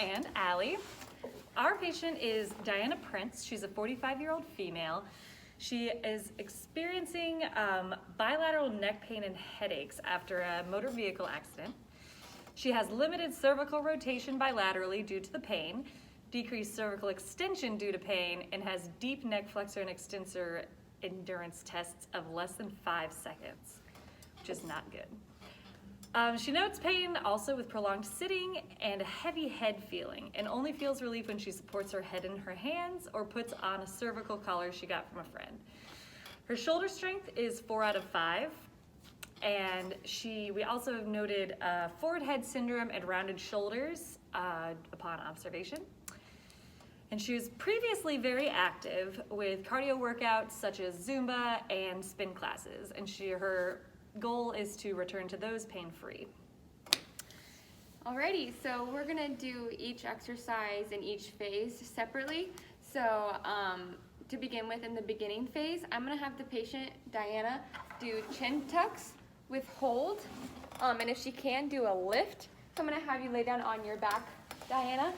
and Allie. Our patient is Diana Prince. She's a 45-year-old female. She is experiencing bilateral neck pain and headaches after a motor vehicle accident. She has limited cervical rotation bilaterally due to the pain, decreased cervical extension due to pain, and has deep neck flexor and extensor endurance tests of less than 5 seconds, which is not good. She notes pain also with prolonged sitting and a heavy head feeling, and only feels relief when she supports her head in her hands or puts on a cervical collar she got from a friend. Her shoulder strength is 4 out of 5, and we also have noted forward head syndrome and rounded shoulders upon observation. And she was previously very active with cardio workouts such as Zumba and spin classes, and her goal is to return to those pain-free. Alrighty, so we're gonna do each exercise in each phase separately. So to begin with, in the beginning phase, I'm gonna have the patient, Diana, do chin tucks with hold, and if she can, do a lift. So I'm gonna have you lay down on your back, Diana.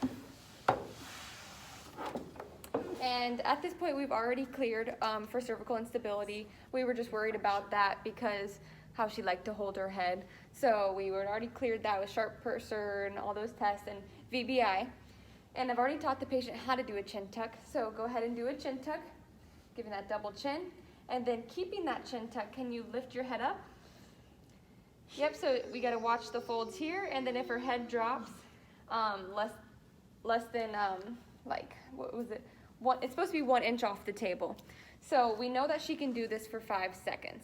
And at this point, we've already cleared for cervical instability. We were just worried about that because how she liked to hold her head. So we were already cleared that with sharp purser and all those tests and VBI. And I've already taught the patient how to do a chin tuck. So go ahead and do a chin tuck, giving that double chin. And then keeping that chin tuck, can you lift your head up? Yep, so we gotta watch the folds here. And then if her head drops less than, what was it? It's supposed to be 1 inch off the table. So we know that she can do this for 5 seconds.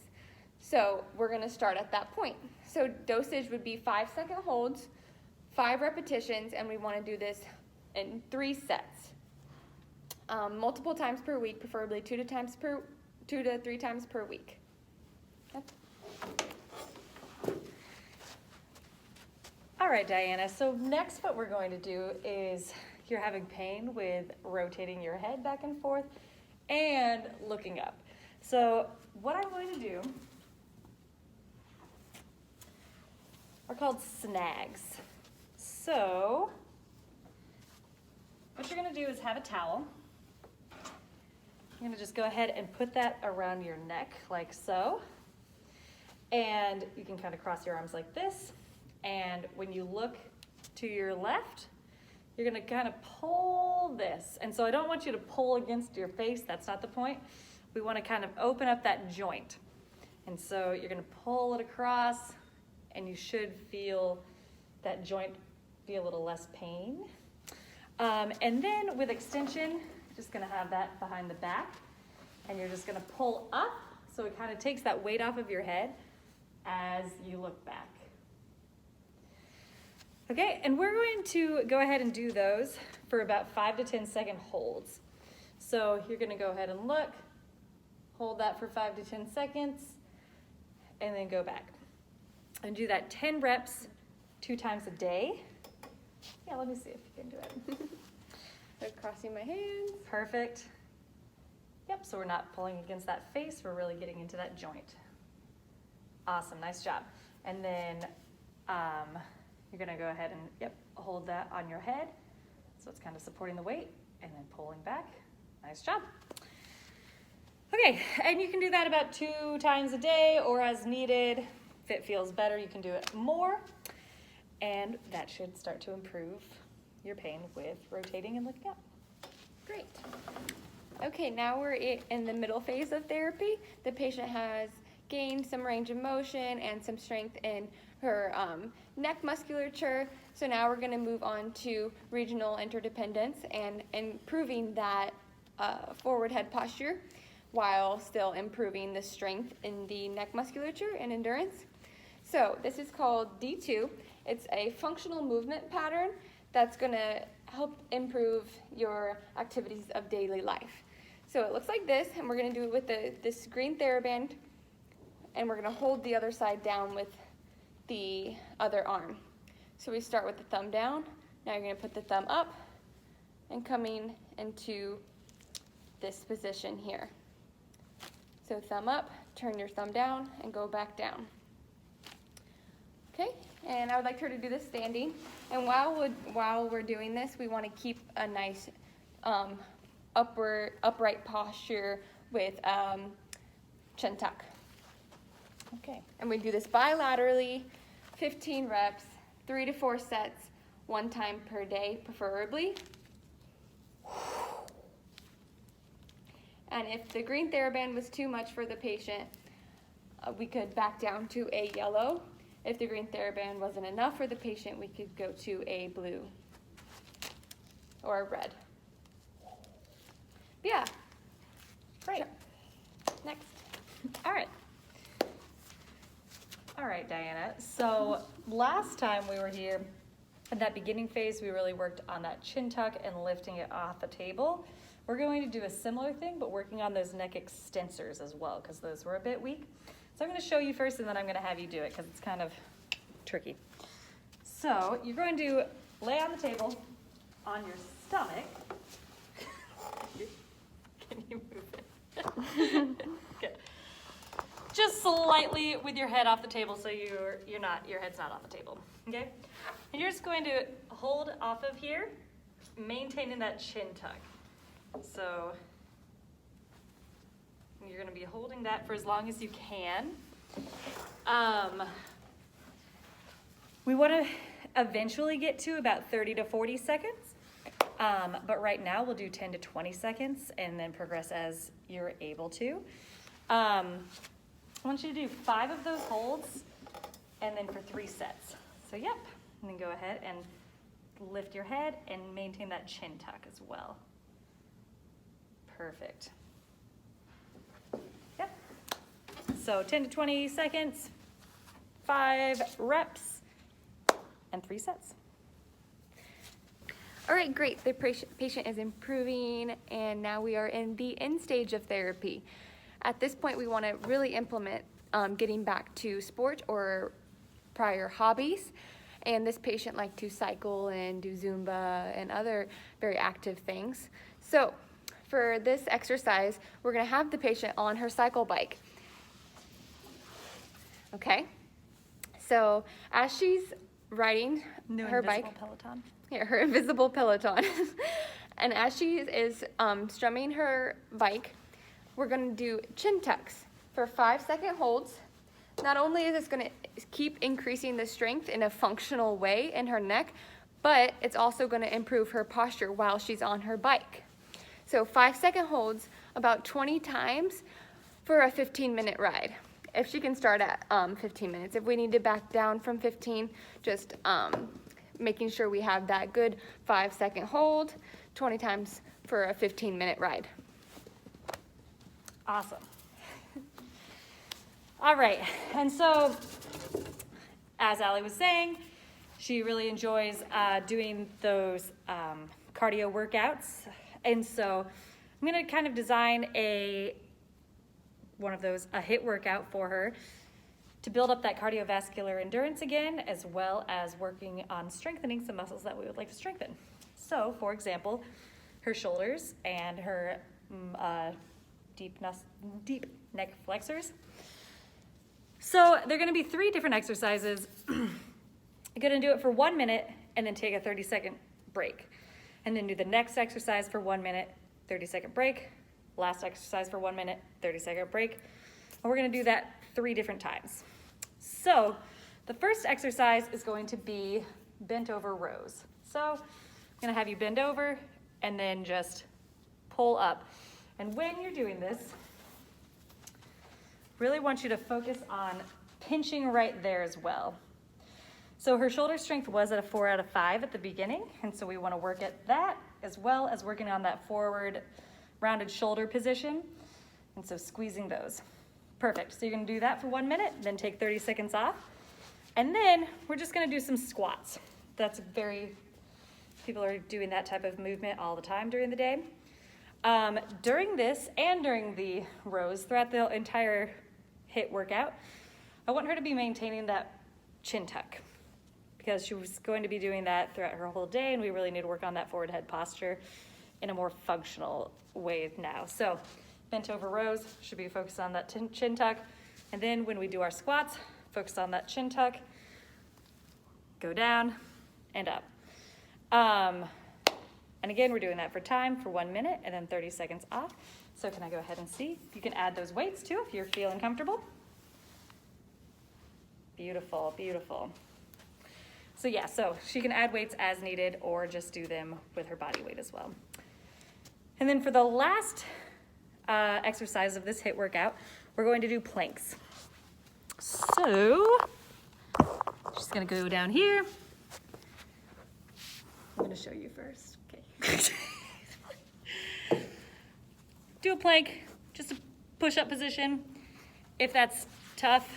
So we're gonna start at that point. So dosage would be 5-second holds, 5 repetitions, and we wanna do this in 3 sets. Multiple times per week, preferably 2 to 3 times per week. Yep. All right, Diana, so next what we're going to do is you're having pain with rotating your head back and forth and looking up. So what I'm going to do are called snags. So what you're gonna do is have a towel. You're gonna just go ahead and put that around your neck like so. And you can kind of cross your arms like this. And when you look to your left, you're gonna kind of pull this. And so I don't want you to pull against your face, that's not the point. We wanna kind of open up that joint. And so you're gonna pull it across, and you should feel that joint be a little less pain. And then with extension, just gonna have that behind the back, and you're just gonna pull up, so it kind of takes that weight off of your head as you look back. Okay, and we're going to go ahead and do those for about 5 to 10 second holds. So you're gonna go ahead and look, hold that for 5 to 10 seconds, and then go back. And do that 10 reps 2 times a day. Yeah, let me see if you can do it. So crossing my hands. Perfect. Yep, so we're not pulling against that face, we're really getting into that joint. Awesome, nice job. And then you're gonna go ahead and, yep, hold that on your head. So it's kind of supporting the weight and then pulling back. Nice job. Okay, and you can do that about 2 times a day or as needed. If it feels better, you can do it more. And that should start to improve your pain with rotating and looking up. Great. Okay, now we're in the middle phase of therapy. The patient has gained some range of motion and some strength in her neck musculature. So now we're gonna move on to regional interdependence and improving that forward head posture while still improving the strength in the neck musculature and endurance. So this is called D2. It's a functional movement pattern that's gonna help improve your activities of daily life. So it looks like this, and we're gonna do it with this green TheraBand, and we're gonna hold the other side down with the other arm. So we start with the thumb down. Now you're gonna put the thumb up and coming into this position here. So thumb up, turn your thumb down, and go back down. Okay, And I would like her to do this standing. And while we're doing this, we want to keep a nice upright posture with chin tuck. Okay. And we do this bilaterally, 15 reps, 3 to 4 sets, 1 time per day, preferably. And if the green TheraBand was too much for the patient, we could back down to a yellow. If the green TheraBand wasn't enough for the patient, we could go to a blue or a red. Yeah. Great. Sure. Next. All right. All right, Diana. So last time we were here, in that beginning phase, we really worked on that chin tuck and lifting it off the table. We're going to do a similar thing, but working on those neck extensors as well, because those were a bit weak. So I'm going to show you first, and then I'm going to have you do it, because it's kind of tricky. So you're going to lay on the table on your stomach. Can you move it? Good. Just slightly with your head off the table, so your head's not on the table. Okay? And you're just going to hold off of here, maintaining that chin tuck. So you're going to be holding that for as long as you can. We want to eventually get to about 30 to 40 seconds. But right now we'll do 10 to 20 seconds and then progress as you're able to. I want you to do 5 of those holds and then for 3 sets. So yep, and then go ahead and lift your head and maintain that chin tuck as well. Perfect. Yep. So 10 to 20 seconds, 5 reps, and 3 sets. All right, great. The patient is improving, and now we are in the end stage of therapy. At this point, we want to really implement getting back to sport or prior hobbies. And this patient liked to cycle and do Zumba and other very active things. So for this exercise, we're going to have the patient on her cycle bike. Okay? So as she's riding her bike, Peloton. yeah, her invisible Peloton. And as she is strumming her bike, we're going to do chin tucks for 5-second holds. Not only is this going to keep increasing the strength in a functional way in her neck, but it's also going to improve her posture while she's on her bike. So 5-second holds about 20 times for a 15-minute ride. If she can start at 15 minutes. If we need to back down from 15, just making sure we have that good 5-second hold, 20 times for a 15-minute ride. Awesome. All right, and so as Allie was saying, she really enjoys doing those cardio workouts. And so I'm gonna kind of design a HIIT workout for her to build up that cardiovascular endurance again, as well as working on strengthening some muscles that we would like to strengthen. So for example, her shoulders and her deep neck flexors. So they're gonna be 3 different exercises. You're gonna do it for 1 minute and then take a 30-second break. And then do the next exercise for 1 minute, 30-second break. Last exercise for 1 minute, 30-second break. And we're gonna do that 3 different times. So the first exercise is going to be bent over rows. So I'm gonna have you bend over and then just pull up. And when you're doing this, really want you to focus on pinching right there as well. So her shoulder strength was at a 4 out of 5 at the beginning, and so we want to work at that as well as working on that forward rounded shoulder position, and so squeezing those. Perfect. So you're going to do that for 1 minute, then take 30 seconds off, and then we're just going to do some squats. People are doing that type of movement all the time during the day. During this and during the rows, throughout the entire HIIT workout, I want her to be maintaining that chin tuck because she was going to be doing that throughout her whole day, and we really need to work on that forward head posture in a more functional way now. So bent over rows should be focused on that chin tuck, and then when we do our squats, focus on that chin tuck. go down, and up. And again, we're doing that for time for 1 minute and then 30 seconds off. So can I go ahead and see? You can add those weights too if you're feeling comfortable. Beautiful, beautiful. So yeah, so she can add weights as needed or just do them with her body weight as well. And then for the last exercise of this HIIT workout, we're going to do planks. So she's gonna go down here. I'm gonna show you first, okay. Do a plank, just a push-up position. If that's tough,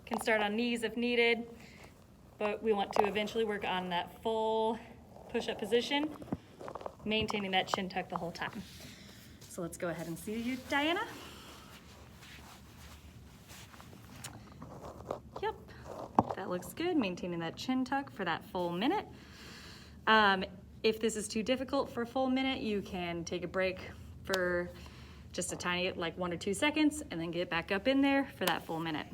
can start on knees if needed, but we want to eventually work on that full push-up position, maintaining that chin tuck the whole time. So let's go ahead and see you, Diana. Yep, that looks good, maintaining that chin tuck for that full minute. If this is too difficult for a full minute, you can take a break for just a tiny, like 1 or 2 seconds, and then get back up in there for that full minute.